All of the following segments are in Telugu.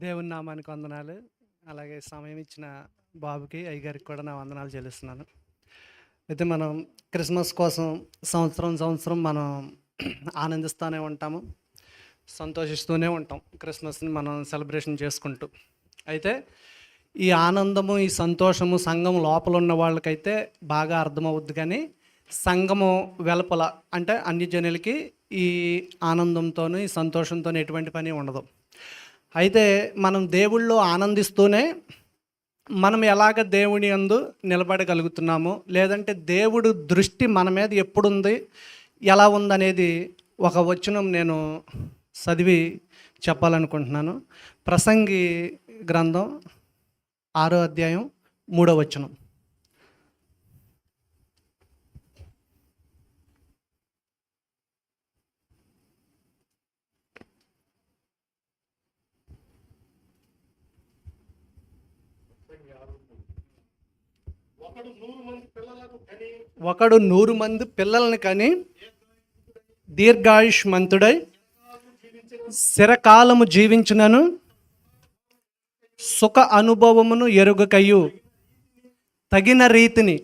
దేవుని నామానికి వందనాలు. అలాగే సమయం ఇచ్చిన బాబుకి, అయ్యగారికి కూడా నా వందనాలు చెల్లిస్తున్నాను. అయితే మనం క్రిస్మస్ కోసం సంవత్సరం మనం ఆనందిస్తూనే ఉంటాము, సంతోషిస్తూనే ఉంటాం క్రిస్మస్ని మనం సెలబ్రేషన్ చేసుకుంటూ. అయితే ఈ ఆనందము, ఈ సంతోషము సంఘం లోపల ఉన్న వాళ్ళకైతే బాగా అర్థమవుద్ది, కానీ సంఘము వెలుపల అంటే అన్ని జనులకి ఈ ఆనందంతోనూ ఈ సంతోషంతో ఎటువంటి పని ఉండదు. అయితే మనం దేవుళ్ళో ఆనందిస్తూనే మనం ఎలాగ దేవుని యందు నిలబడగలుగుతున్నాము, లేదంటే దేవుడు దృష్టి మన మీద ఎప్పుడుంది, ఎలా ఉందనేది ఒక వచనం నేను చదివి చెప్పాలనుకుంటున్నాను. ప్రసంగి గ్రంథం 6వ అధ్యాయం 3వ వచనం. ఒకడు 100 మంది పిల్లలను కని దీర్ఘాయుష్మంతుడై స్థిరకాలము జీవించునను సుఖ అనుభవమును ఎరుగకయు తగిన రీతిని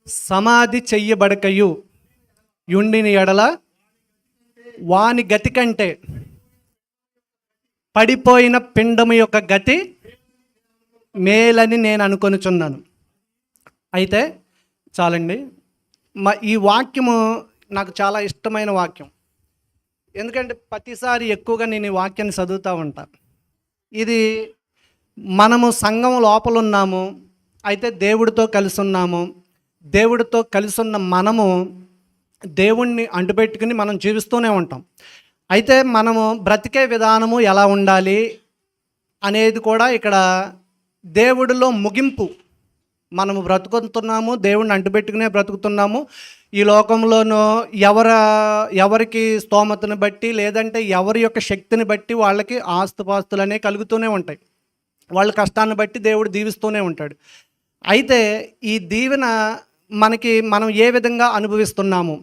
సమాధి చెయ్యబడకయు యుండిని ఎడల వాని గతి కంటే పడిపోయిన పిండము యొక్క గతి మేలని నేను అనుకొనుచున్నాను. అయితే చాలండి, ఈ వాక్యము నాకు చాలా ఇష్టమైన వాక్యం. ఎందుకంటే ప్రతిసారి ఎక్కువగా నేను ఈ వాక్యాన్ని చదువుతూ ఉంటాను. ఇది మనము సంఘం లోపల ఉన్నాము, అయితే దేవుడితో కలిసి ఉన్నాము. దేవుడితో కలిసి ఉన్న మనము దేవుణ్ణి అంటుపెట్టుకుని మనం జీవిస్తూనే ఉంటాం. అయితే మనము బ్రతికే విధానము ఎలా ఉండాలి అనేది కూడా ఇక్కడ దేవుడిలో ముగింపు. మనము బ్రతుకుతున్నాము, దేవుడిని అంటుపెట్టుకునే బ్రతుకుతున్నాము. ఈ లోకంలోనూ ఎవరికి స్తోమతను బట్టి, లేదంటే ఎవరి యొక్క శక్తిని బట్టి వాళ్ళకి ఆస్తుపాస్తులు అనేవి కలుగుతూనే ఉంటాయి. వాళ్ళ కష్టాన్ని బట్టి దేవుడు దీవిస్తూనే ఉంటాడు. అయితే ఈ దీవెన మనం ఏ విధంగా అనుభవిస్తున్నాము,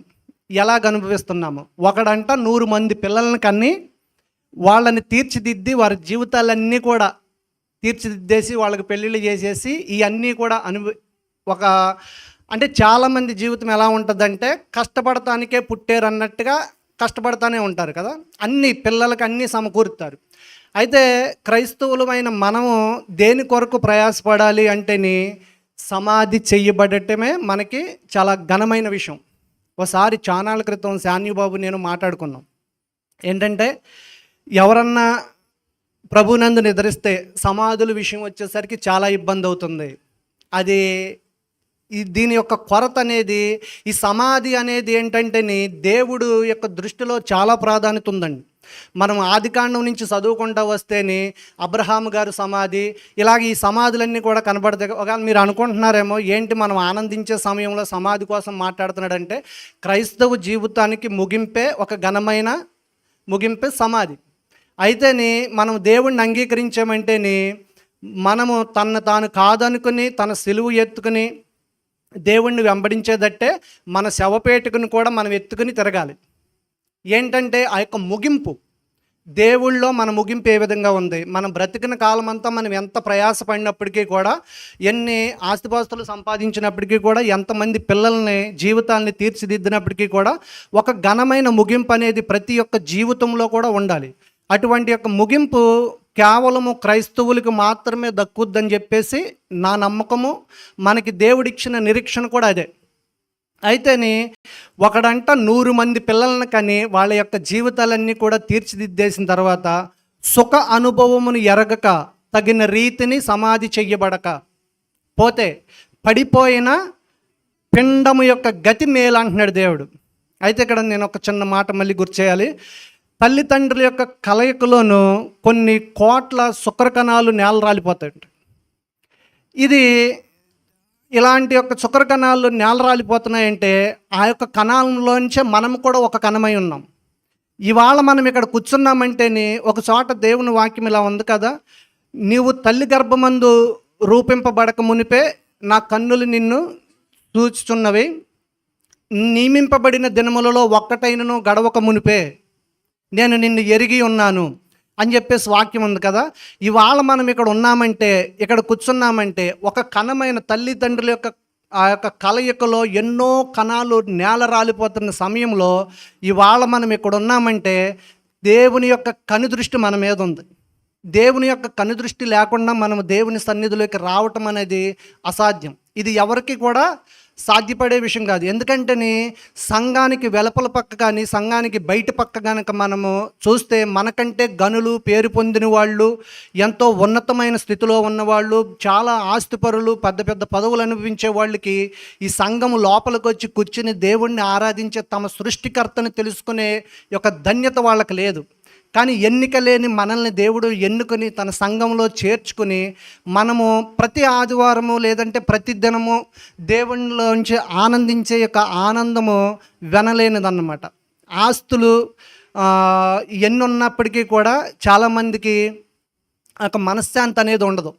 ఎలాగ అనుభవిస్తున్నాము? ఒకడంట 100 మంది పిల్లలను కన్ని వాళ్ళని తీర్చిదిద్ది వారి జీవితాలన్నీ కూడా తీర్చిదిద్దేసి వాళ్ళకి పెళ్ళిళ్ళు చేసేసి ఇవన్నీ కూడా అంటే చాలామంది జీవితం ఎలా ఉంటుందంటే కష్టపడటానికే పుట్టారు అన్నట్టుగా కష్టపడతానే ఉంటారు కదా. అన్ని పిల్లలకి అన్నీ సమకూరుతారు. అయితే క్రైస్తవులమైన మనము దేని కొరకు ప్రయాసపడాలి అంటేని సమాధి చెయ్యబడటమే మనకి చాలా ఘనమైన విషయం. ఒకసారి చానాళ్ళ క్రితం శాన్యుబాబు నేను మాట్లాడుకున్నాం. ఏంటంటే ఎవరన్నా ప్రభునందు నిద్రిస్తే సమాధుల విషయం వచ్చేసరికి చాలా ఇబ్బంది అవుతుంది. అది దీని యొక్క కొరత అనేది, ఈ సమాధి అనేది ఏంటంటే దేవుడు యొక్క దృష్టిలో చాలా ప్రాధాన్యత ఉందండి. మనం ఆదికాండం నుంచి చదువుకుంటూ వస్తేనే అబ్రహాము గారు సమాధి, ఇలాగ ఈ సమాధులన్నీ కూడా కనబడతాయి. ఒకవేళ మీరు అనుకుంటున్నారేమో ఏంటి మనం ఆనందించే సమయంలో సమాధి కోసం మాట్లాడుతున్నాడంటే, క్రైస్తవ జీవితానికి ముగింపే ఒక ఘనమైన ముగింపే సమాధి. అయితేని మనం దేవుణ్ణి అంగీకరించామంటేని మనము తాను కాదనుకుని తన సిలువు ఎత్తుకుని దేవుణ్ణి వెంబడించేదట్టే మన శవపేటకుని కూడా మనం ఎత్తుకుని తిరగాలి. ఏంటంటే ఆ యొక్క ముగింపు, దేవుళ్ళో మన ముగింపు ఏ విధంగా ఉంది, మనం బ్రతికిన కాలం అంతా మనం ఎంత ప్రయాసపడినప్పటికీ కూడా, ఎన్ని ఆస్తిపాస్తులు సంపాదించినప్పటికీ కూడా, ఎంతమంది పిల్లల్ని జీవితాలని తీర్చిదిద్దినప్పటికీ కూడా ఒక ఘనమైన ముగింపు అనేది ప్రతి ఒక్క జీవితంలో కూడా ఉండాలి. అటువంటి యొక్క ముగింపు కేవలము క్రైస్తవులకు మాత్రమే దక్కుద్దని చెప్పేసి నా నమ్మకము. మనకి దేవుడిచ్చిన నిరీక్షణ కూడా అదే. అయితేని ఒకడంట 100 మంది పిల్లలను కని వాళ్ళ యొక్క జీవితాలన్నీ కూడా తీర్చిదిద్దేసిన తర్వాత సుఖ అనుభవమును ఎరగక తగిన రీతిని సమాధి చెయ్యబడక పోతే పడిపోయిన పిండము యొక్క గతి మేలు అంటున్నాడు దేవుడు. అయితే ఇక్కడ నేను ఒక చిన్న మాట మళ్ళీ గుర్తు చేయాలి. తల్లిదండ్రుల యొక్క కలయికలోనూ కొన్ని కోట్ల శుక్రకణాలు నేల రాలిపోతాయి. ఇది ఇలాంటి యొక్క శుక్రకణాలు నేల రాలిపోతున్నాయంటే ఆ యొక్క కణాలలోంచే మనం కూడా ఒక కణమై ఉన్నాం. ఇవాళ మనం ఇక్కడ కూర్చున్నామంటేనే ఒక చోట దేవుని వాక్యం ఇలా ఉంది కదా, నీవు తల్లి గర్భమందు రూపింపబడక మునిపే నా కన్నులు నిన్ను చూచుచున్నవి, నియమింపబడిన దినములలో ఒక్కటైనను గడవక మునిపే నేను నిన్ను ఎరిగి ఉన్నాను అని చెప్పేసి వాక్యం ఉంది కదా. ఇవాళ మనం ఇక్కడ ఉన్నామంటే, ఇక్కడ కూర్చున్నామంటే, ఒక కణమైన తల్లిదండ్రుల యొక్క ఆ యొక్క కలయికలో ఎన్నో కణాలు నేల రాలిపోతున్న సమయంలో ఇవాళ మనం ఇక్కడ ఉన్నామంటే దేవుని యొక్క కనుదృష్టి మన మీద ఉంది. దేవుని యొక్క కనుదృష్టి లేకుండా మనము దేవుని సన్నిధిలోకి రావటం అనేది అసాధ్యం. ఇది ఎవరికి కూడా సాధ్యపడే విషయం కాదు. ఎందుకంటే సంఘానికి వెలుపల పక్క కానీ సంఘానికి బయట పక్క కనుక మనము చూస్తే మనకంటే గనులు, పేరు పొందిన వాళ్ళు, ఎంతో ఉన్నతమైన స్థితిలో ఉన్నవాళ్ళు, చాలా ఆస్తిపరులు, పెద్ద పెద్ద పదవులు అనుభవించే వాళ్ళకి ఈ సంఘం లోపలికి వచ్చి కూర్చుని దేవుణ్ణి ఆరాధించే తమ సృష్టికర్తను తెలుసుకునే యొక్క ధన్యత వాళ్ళకి లేదు. కానీ ఎన్నిక లేని మనల్ని దేవుడు ఎన్నుకొని తన సంఘంలో చేర్చుకుని మనము ప్రతి ఆదివారము లేదంటే ప్రతి దినము దేవునిలోంచి ఆనందించే యొక్క ఆనందము వినలేనిదన్నమాట. ఆస్తులు ఎన్ని ఉన్నప్పటికీ కూడా చాలామందికి ఒక మనశ్శాంతి అనేది ఉండదు.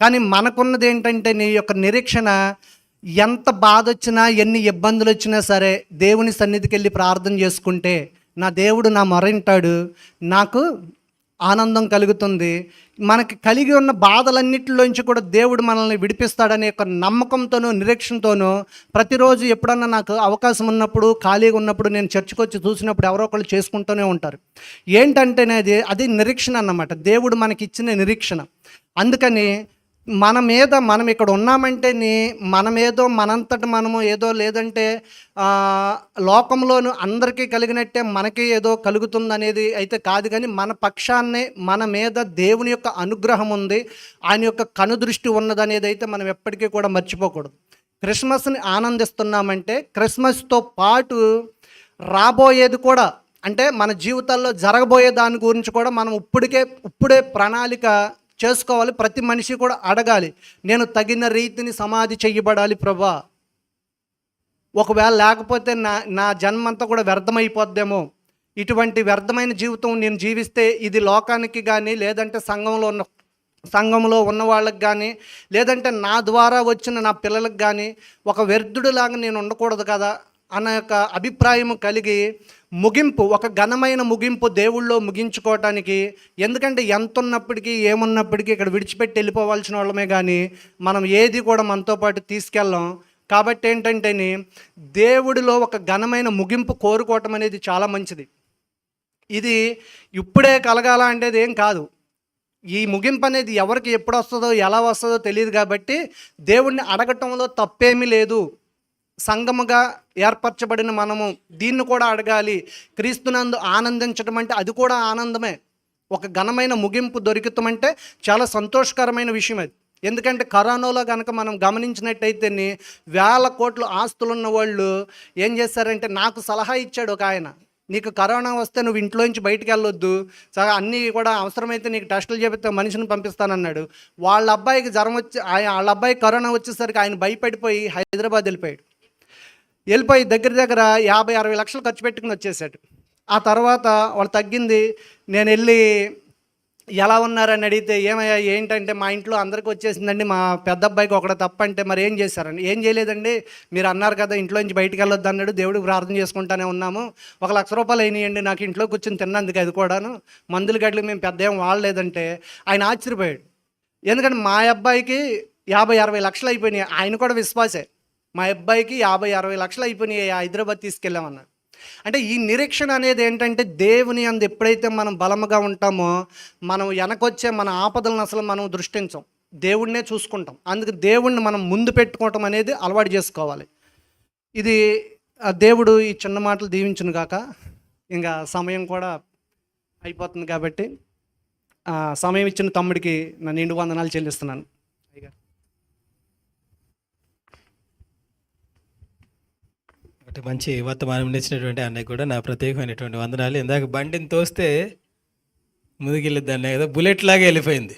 కానీ మనకున్నది ఏంటంటే నీ యొక్క నిరీక్షణ ఎంత బాధ వచ్చినా ఎన్ని ఇబ్బందులు వచ్చినా సరే దేవుని సన్నిధికి వెళ్ళి ప్రార్థన చేసుకుంటే నా దేవుడు నా మొరంటాడు, నాకు ఆనందం కలుగుతుంది. మనకి కలిగి ఉన్న బాధలన్నిటిలోంచి కూడా దేవుడు మనల్ని విడిపిస్తాడనే ఒక నమ్మకంతోనూ నిరీక్షణతోనూ ప్రతిరోజు ఎప్పుడన్నా నాకు అవకాశం ఉన్నప్పుడు, ఖాళీగా ఉన్నప్పుడు నేను చర్చికి వచ్చి చూసినప్పుడు ఎవరో ఒకళ్ళు చేసుకుంటూనే ఉంటారు. ఏంటంటేనే అది నిరీక్షణ అన్నమాట, దేవుడు మనకి ఇచ్చిన నిరీక్షణ. అందుకని మనం ఇక్కడ ఉన్నామంటే మనమేదో మనంతట మనము ఏదో లేదంటే లోకంలోను అందరికీ కలిగినట్టే మనకి ఏదో కలుగుతుందనేది అయితే కాదు. కానీ మన పక్షాన్నే మన మీద దేవుని యొక్క అనుగ్రహం ఉంది, ఆయన యొక్క కనుదృష్టి ఉన్నదనేది అయితే మనం ఎప్పటికీ కూడా మర్చిపోకూడదు. క్రిస్మస్ని ఆనందిస్తున్నామంటే క్రిస్మస్తో పాటు రాబోయేది కూడా, అంటే మన జీవితాల్లో జరగబోయే దాని గురించి కూడా మనం ఇప్పుడే ప్రణాళిక చేసుకోవాలి. ప్రతి మనిషి కూడా అడగాలి, నేను తగిన రీతిని సమాధి చెయ్యబడాలి ప్రభా, ఒకవేళ లేకపోతే నా జన్మంతా కూడా వ్యర్థమైపోద్దేమో, ఇటువంటి వ్యర్థమైన జీవితం నేను జీవిస్తే ఇది లోకానికి కానీ లేదంటే సంఘంలో ఉన్న వాళ్ళకి కానీ లేదంటే నా ద్వారా వచ్చిన నా పిల్లలకు కానీ ఒక వ్యర్థుడిలాగా నేను ఉండకూడదు కదా అన్న యొక్క అభిప్రాయం కలిగి ఒక ఘనమైన ముగింపు దేవుళ్ళో ముగించుకోవటానికి. ఎందుకంటే ఎంత ఉన్నప్పటికీ ఏమున్నప్పటికీ ఇక్కడ విడిచిపెట్టి వెళ్ళిపోవాల్సిన వాళ్ళమే కానీ మనం ఏది కూడా మనతో పాటు తీసుకెళ్ళాం. కాబట్టి ఏంటంటే దేవుడిలో ఒక ఘనమైన ముగింపు కోరుకోవటం అనేది చాలా మంచిది. ఇది ఇప్పుడే కలగాల అనేది ఏం కాదు. ఈ ముగింపు అనేది ఎవరికి ఎప్పుడు వస్తుందో ఎలా వస్తుందో తెలియదు. కాబట్టి దేవుణ్ణి అడగటంలో తప్పేమీ లేదు. సంఘముగా ఏర్పరచబడిన మనము దీన్ని కూడా అడగాలి. క్రీస్తునందు ఆనందించడం అంటే అది కూడా ఆనందమే. ఒక ఘనమైన ముగింపు దొరుకుతామంటే చాలా సంతోషకరమైన విషయం అది. ఎందుకంటే కరోనాలో కనుక మనం గమనించినట్టయితే వేల కోట్ల ఆస్తులున్న వాళ్ళు ఏం చేశారంటే, నాకు సలహా ఇచ్చాడు ఒక ఆయన, నీకు కరోనా వస్తే నువ్వు ఇంట్లోంచి బయటికి వెళ్ళొద్దు, అన్నీ కూడా అవసరమైతే నీకు టెస్టులు చేపిస్తే మనిషిని పంపిస్తానన్నాడు. వాళ్ళ అబ్బాయికి జ్వరం వచ్చి వాళ్ళ అబ్బాయి కరోనా వచ్చేసరికి ఆయన భయపడిపోయి హైదరాబాద్ వెళ్ళిపోయి దగ్గర 50-60 లక్షలు ఖర్చు పెట్టుకుని వచ్చేసాడు. ఆ తర్వాత వాళ్ళు తగ్గింది. నేను వెళ్ళి ఎలా ఉన్నారని అడిగితే, ఏమయ్యా ఏంటంటే మా ఇంట్లో అందరికీ వచ్చేసిందండి, మా పెద్ద అబ్బాయికి ఒకటి తప్పంటే మరి ఏం చేశారండి? ఏం చేయలేదండి, మీరు అన్నారు కదా ఇంట్లోంచి బయటికి వెళ్ళొద్దు అన్నాడు, దేవుడికి ప్రార్థన చేసుకుంటానే ఉన్నాము, 1 లక్ష రూపాయలు అయినాయండి నాకు ఇంట్లో కూర్చొని తిన్నందుకు, అది కూడాను మందులు గడ్డలు మేము పెద్ద ఏం వాడలేదంటే ఆయన ఆశ్చర్యపోయాడు. ఎందుకంటే మా అబ్బాయికి 50-60 లక్షలు అయిపోయినాయి. ఆయన కూడా విశ్వాసే, మా అబ్బాయికి 50-60 లక్షలు అయిపోయినాయి, హైదరాబాద్ తీసుకెళ్ళామన్నాడు. అంటే ఈ నిరీక్షణ అనేది ఏంటంటే, దేవుని అందు ఎప్పుడైతే మనం బలముగా ఉంటామో మనం వెనకొచ్చే మన ఆపదలను అసలు మనం దృష్టించం, దేవుడినే చూసుకుంటాం. అందుకు దేవుణ్ణి మనం ముందు పెట్టుకోవటం అనేది అలవాటు చేసుకోవాలి. ఇది దేవుడు ఈ చిన్న మాటలు దీవించును గాక. ఇంకా సమయం కూడా అయిపోతుంది కాబట్టి సమయం ఇచ్చిన తమ్ముడికి నా నిండు వందనాలు చెల్లిస్తున్నాను. మంచి వర్తమానం ఇచ్చినటువంటి అన్నయ్య కూడా నా ప్రత్యేకమైనటువంటి వందనాలు. ఇందాక బండిని తోస్తే ముదిగిల్లిద్ది అన్నయ్య కదా, బుల్లెట్ లాగా వెళ్ళిపోయింది.